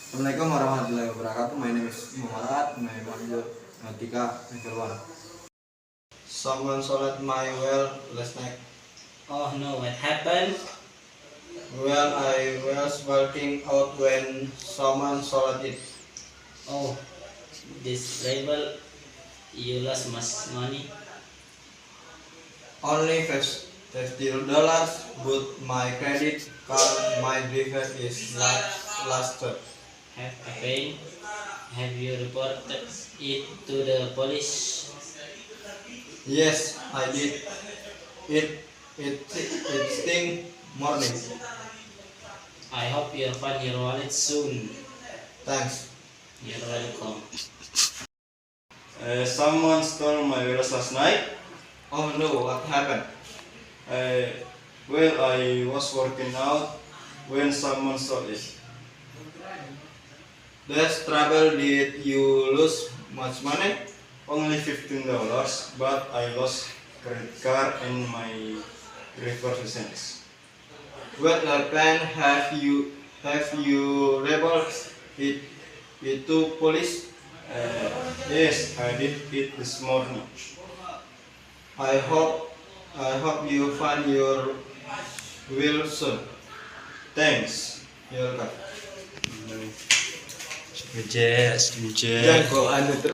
Assalamualaikum warahmatullahi wabarakatuh. My name is Muhammad. My manggil Tika keluar. Someone sold my well last night. Oh no, what happened? Well, I was working out when someone sold it. Oh, this label, you lost much money. Only $50, but my credit card, my driver is lasted. Have a pain? Have you reported it to the police? Yes, I did. It sting morning. I hope you'll find your wallet soon. Thanks. You're welcome. Someone stole my wallet last night. Oh no, what happened? Uh, well, I was working out when someone stole it. There's trouble. Did you lose much money? Only $15, but I lost credit card and my driver's license. What happened? Have you reported it to police? Yes, I did it this morning. I hope you find your will soon. Thanks. You're welcome. Yes. Jago anu